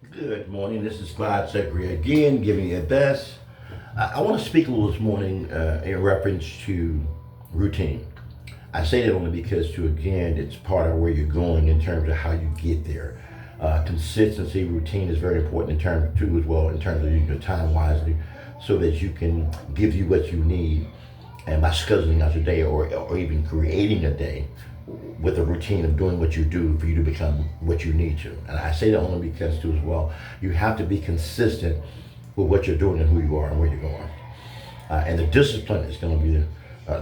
Good morning. This is Clyde Secretary again, giving you the best. I want to speak a little this morning in reference to routine. I say that only because, to again, it's part of where you're going in terms of how you get there. Consistency, routine is very important in terms too as well in terms of using your time wisely, so that you can give you what you need, and by scheduling out your day or even creating a day with a routine of doing what you do for you to become what you need to. And I say that only because too as well, you have to be consistent with what you're doing and who you are and where you're going. And the discipline is going to be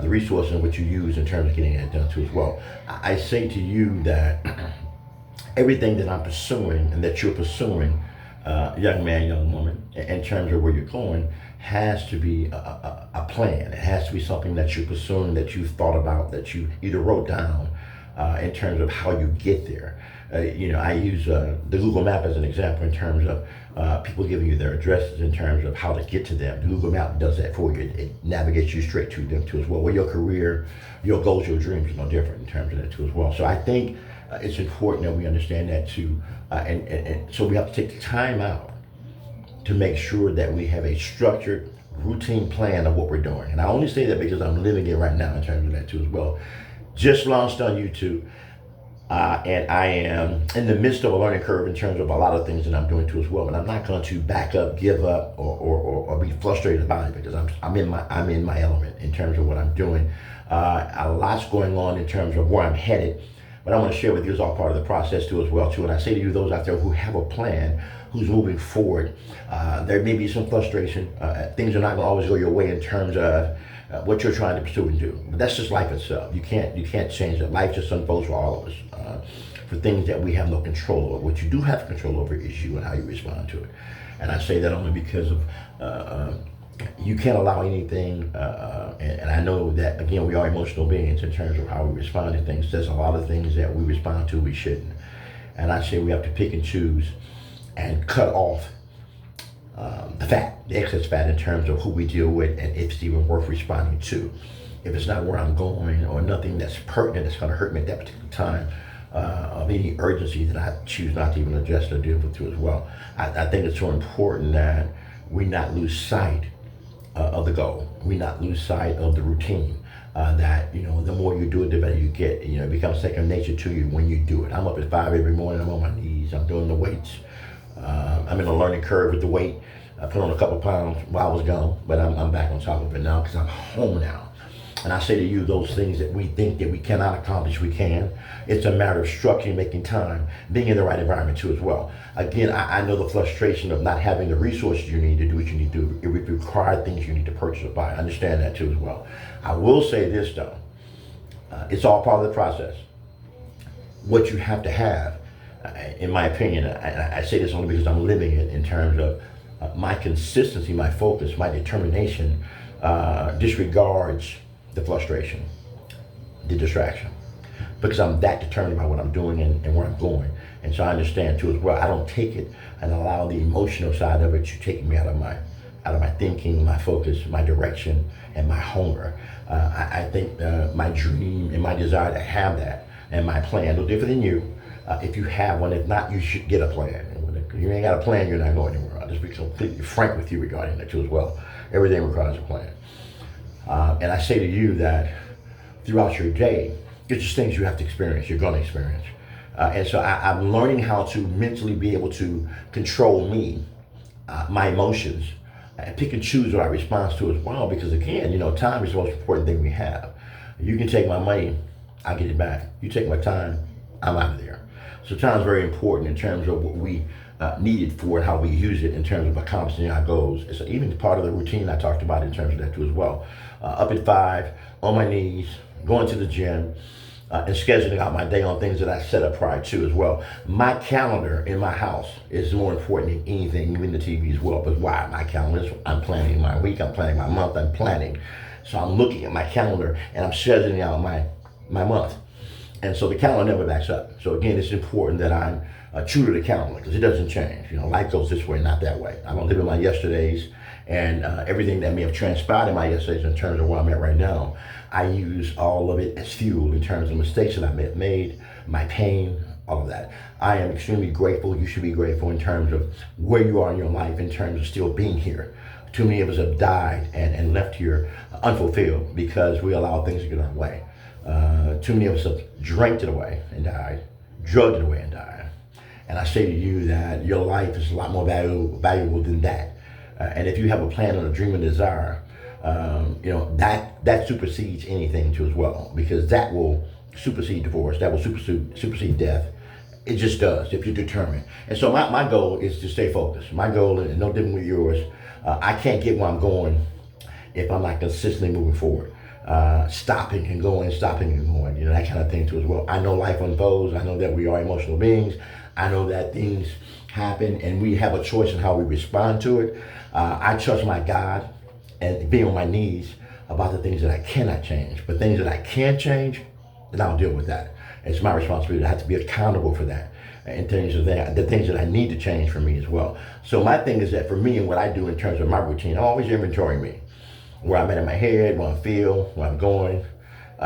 the resource in which you use in terms of getting that done too as well. I say to you that everything that I'm pursuing and that you're pursuing, young man, young woman, in terms of where you're going, has to be a plan. It has to be something that you're pursuing, that you've thought about, that you either wrote down in terms of how you get there. I use the Google Map as an example in terms of people giving you their addresses in terms of how to get to them. The Google Map does that for you. It navigates you straight to them too as well. Well, your career, your goals, your dreams are no different in terms of that too as well. So I think it's important that we understand that too, and so we have to take the time out to make sure that we have a structured, routine plan of what we're doing. And I only say that because I'm living it right now in terms of that too as well. Just launched on YouTube, and I am in the midst of a learning curve in terms of a lot of things that I'm doing too as well. But I'm not going to back up, give up, or be frustrated about it because I'm in my element in terms of what I'm doing. A lot's going on in terms of where I'm headed. But I want to share with you is all part of the process too as well too. And I say to you, those out there who have a plan, who's moving forward, there may be some frustration. Things are not going to always go your way in terms of what you're trying to pursue and do. But that's just life itself. You can't change it. Life just unfolds for all of us. For things that we have no control over. What you do have control over is you and how you respond to it. And I say that only because of you can't allow anything, and I know that again we are emotional beings in terms of how we respond to things. There's a lot of things that we respond to we shouldn't, and I say we have to pick and choose and cut off the excess fat in terms of who we deal with and if it's even worth responding to. If it's not where I'm going or nothing that's pertinent that's going to hurt me at that particular time, of any urgency that I choose not to even address or deal with too as well. I think it's so important that we not lose sight of the goal. We not lose sight of the routine. That the more you do it, the better you get. It becomes second nature to you when you do it. I'm up at 5 every morning. I'm on my knees. I'm doing the weights. I'm in a learning curve with the weight. I put on a couple pounds while I was gone, but I'm back on top of it now because I'm home now. And I say to you, those things that we think that we cannot accomplish, we can. It's a matter of structuring, making time, being in the right environment too as well. Again, I know the frustration of not having the resources you need to do what you need to do. It requires things you need to purchase or buy. I understand that too as well. I will say this though, it's all part of the process. What you have to have, in my opinion, and I say this only because I'm living it in terms of my consistency, my focus, my determination, disregards the frustration, the distraction, because I'm that determined about what I'm doing and where I'm going. And so I understand too as well. I don't take it and allow the emotional side of it to take me out of my thinking, my focus, my direction, and my hunger. I think my dream and my desire to have that and my plan, no different than you. If you have one, if not, you should get a plan. If you ain't got a plan, you're not going anywhere. I'll just be completely frank with you regarding that too as well. Everything requires a plan. And I say to you that throughout your day, it's just things you have to experience, you're going to experience. And so I'm learning how to mentally be able to control me, my emotions, and pick and choose what I respond to as well. Because again, time is the most important thing we have. You can take my money, I'll get it back. You take my time, I'm out of there. So time is very important in terms of what we need it for and how we use it in terms of accomplishing our goals. It's even part of the routine I talked about in terms of that too as well. Up at 5, on my knees, going to the gym, and scheduling out my day on things that I set up prior to as well. My calendar in my house is more important than anything, even the TV as well. But why? My calendar is, I'm planning my week, I'm planning my month, I'm planning. So I'm looking at my calendar and I'm scheduling out my month. And so the calendar never backs up. So again, it's important that I'm true to the calendar because it doesn't change. Life goes this way, not that way. I don't live in my yesterdays, and everything that may have transpired in my yesterdays in terms of where I'm at right now, I use all of it as fuel in terms of mistakes that I may have made, my pain, all of that. I am extremely grateful. You should be grateful in terms of where you are in your life, in terms of still being here. Too many of us have died and left here unfulfilled because we allow things to get our way. Too many of us have drank it away and died, drugged it away and died. And I say to you that your life is a lot more valuable than that. And if you have a plan and a dream and desire, that supersedes anything too as well, because that will supersede divorce, that will supersede death. It just does if you're determined. And so my goal is to stay focused. My goal, and no different with yours, I can't get where I'm going if I'm not consistently moving forward. Stopping and going, that kind of thing too as well. I know life unfolds. I know that we are emotional beings. I know that things happen and we have a choice in how we respond to it. I trust my God and being on my knees about the things that I cannot change. But things that I can change, then I'll deal with that. It's my responsibility. I have to be accountable for that in terms of that, the things that I need to change for me as well. So my thing is that for me and what I do in terms of my routine, I'm always inventorying me. Where I'm at in my head, where I feel, where I'm going,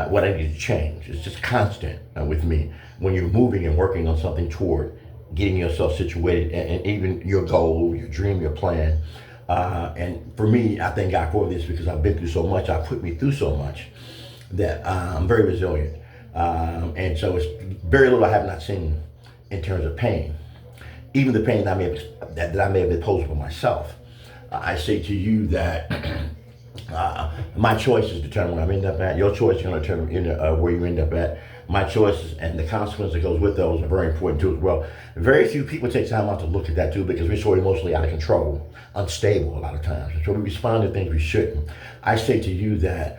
what I need to change. It's just constant with me. When you're moving and working on something toward getting yourself situated and even your goal, your dream, your plan. And for me, I thank God for this because I've been through so much. I've put me through so much that I'm very resilient. And so it's very little I have not seen in terms of pain. Even the pain that I may have imposed upon myself. I say to you that my choices determine where I end up at. Your choice is going to determine where you end up at. My choices and the consequence that goes with those are very important too as well. Very few people take time out to look at that too because we're so emotionally out of control, unstable a lot of times. So we respond to things we shouldn't. I say to you that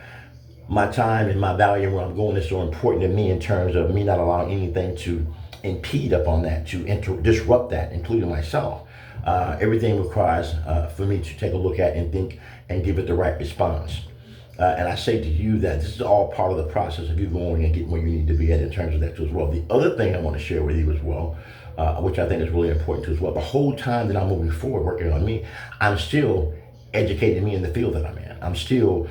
my time and my value and where I'm going is so important to me in terms of me not allowing anything to impede upon that, to disrupt that, including myself. Everything requires for me to take a look at and think and give it the right response. And I say to you that this is all part of the process of you going and getting where you need to be at in terms of that too as well. The other thing I want to share with you as well, which I think is really important too as well, the whole time that I'm moving forward, working on me, I'm still educating me in the field that I'm in. I'm still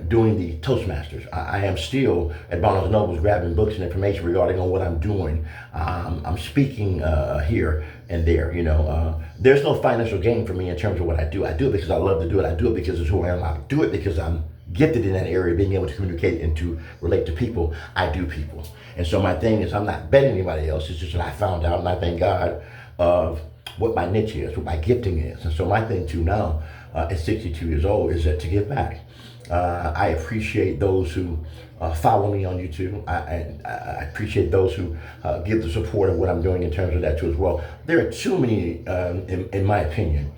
doing the Toastmasters. I am still at Barnes & Noble's grabbing books and information regarding on what I'm doing. I'm speaking here and there. There's no financial gain for me in terms of what I do. I do it because I love to do it. I do it because it's who I am. I do it because I'm gifted in that area, being able to communicate and to relate to people. I do people. And so my thing is I'm not betting anybody else. It's just that I found out, and I thank God of what my niche is, what my gifting is. And so my thing too now, at 62 years old, is that to give back. I appreciate those who follow me on YouTube. I appreciate those who give the support of what I'm doing in terms of that too as well. There are too many, in my opinion,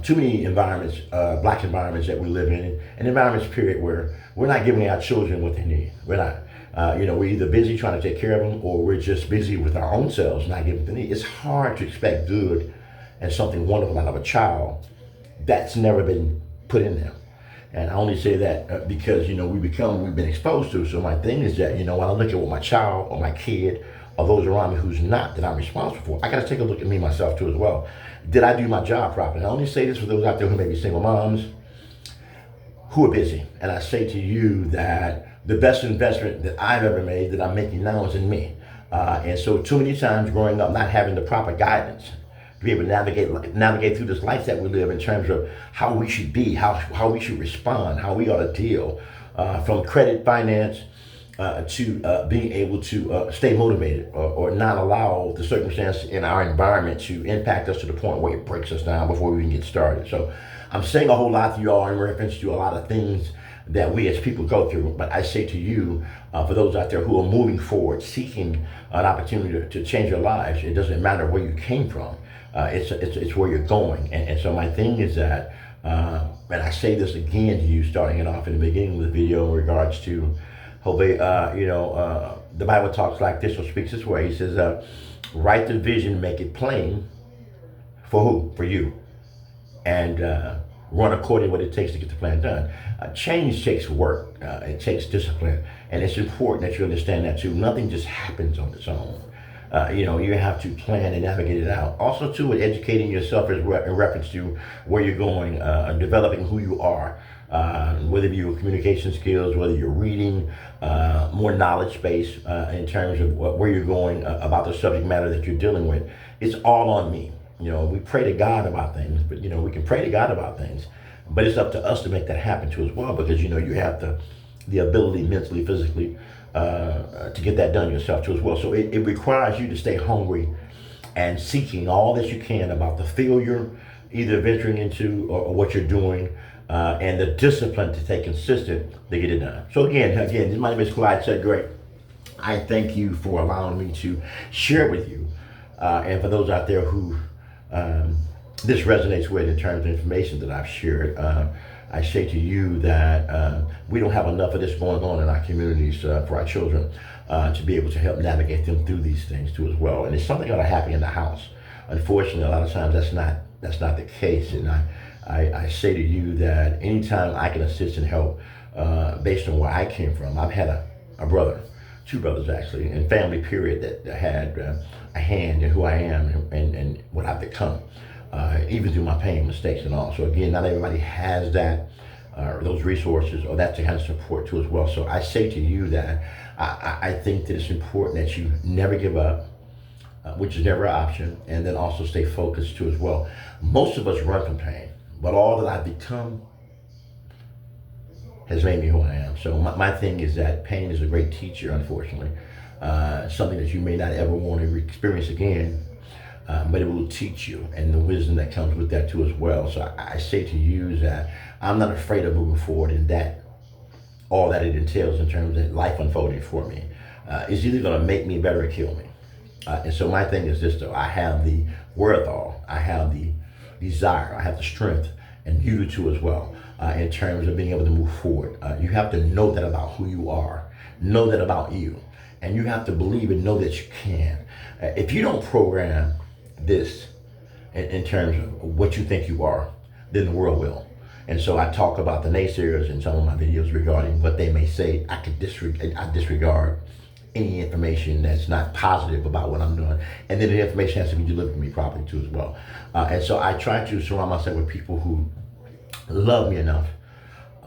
too many environments, black environments that we live in, and environments period where we're not giving our children what they need. We're not. We're either busy trying to take care of them or we're just busy with our own selves, not giving them what they need. It's hard to expect good and something wonderful out of a child that's never been put in them. And I only say that because, we've been exposed to. So my thing is that, when I look at what my child or my kid or those around me who's not, that I'm responsible for, I got to take a look at me, myself too as well. Did I do my job properly? I only say this for those out there who may be single moms who are busy. And I say to you that the best investment that I've ever made, that I'm making now, is in me. And so too many times growing up, not having the proper guidance to be able to navigate through this life that we live in terms of how we should be, how we should respond, how we ought to deal, from credit, finance, to being able to stay motivated or not allow the circumstance in our environment to impact us to the point where it breaks us down before we even get started. So I'm saying a whole lot to you all in reference to a lot of things that we as people go through. But I say to you, for those out there who are moving forward, seeking an opportunity to change your lives, it doesn't matter where you came from. It's where you're going. And so my thing is that, and I say this again to you, starting it off in the beginning of the video in regards to the Bible talks like this or speaks this way. He says, write the vision, make it plain. For who? For you. And run according to what it takes to get the plan done. Change takes work. It takes discipline. And it's important that you understand that too. Nothing just happens on its own. You have to plan and navigate it out. Also, too, with educating yourself in reference to where you're going, developing who you are, whether you're communication skills, whether you're reading, more knowledge base in terms of where you're going about the subject matter that you're dealing with. It's all on me. We pray to God about things, but we can pray to God about things, but it's up to us to make that happen too as well, because you have the ability mentally, physically, to get that done yourself too as well. So it requires you to stay hungry and seeking all that you can about the field you're either venturing into or what you're doing, and the discipline to stay consistent to get it done. So again, my name is Clyde Sedgwick. I thank you for allowing me to share with you, and for those out there who this resonates with in terms of information that I've shared. I say to you that we don't have enough of this going on in our communities for our children to be able to help navigate them through these things too as well. And it's something that happen in the house. Unfortunately, a lot of times that's not the case. And I say to you that anytime I can assist and help based on where I came from, I've had a brother, two brothers actually, in family period that had a hand in who I am and what I've become. Even through my pain, mistakes, and all. So again, not everybody has that, those resources, or that kind of support too as well. So I say to you that I think that it's important that you never give up, which is never an option, and then also stay focused too as well. Most of us run from pain, but all that I've become has made me who I am. So my thing is that pain is a great teacher, unfortunately. Something that you may not ever want to experience again. But it will teach you, and the wisdom that comes with that too as well. So I say to you that I'm not afraid of moving forward in that, all that it entails in terms of life unfolding for me. It's either going to make me better or kill me. And so my thing is this though, I have the wherewithal, I have the desire, I have the strength, and you do too as well, in terms of being able to move forward. You have to know that about who you are, know that about you, and you have to believe and know that you can. If you don't program this in terms of what you think you are, then the world will. And so I talk about the naysayers in some of my videos regarding what they may say. I disregard any information that's not positive about what I'm doing, and then the information has to be delivered to me properly too as well. And so I try to surround myself with people who love me enough,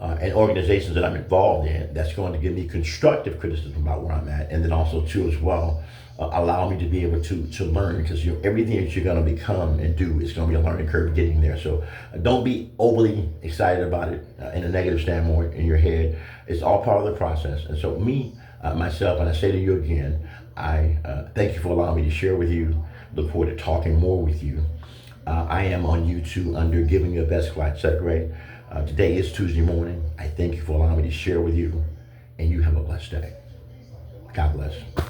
and organizations that I'm involved in that's going to give me constructive criticism about where I'm at, and then also too as well allow me to be able to learn, because everything that you're going to become and do is going to be a learning curve getting there. So don't be overly excited about it in a negative standpoint in your head. It's all part of the process. And so myself, and I say to you again, I thank you for allowing me to share with you. Look forward to talking more with you. I am on YouTube under Giving Your Best, Clyde Sedgwick. Today is Tuesday morning. I thank you for allowing me to share with you, and you have a blessed day. God bless.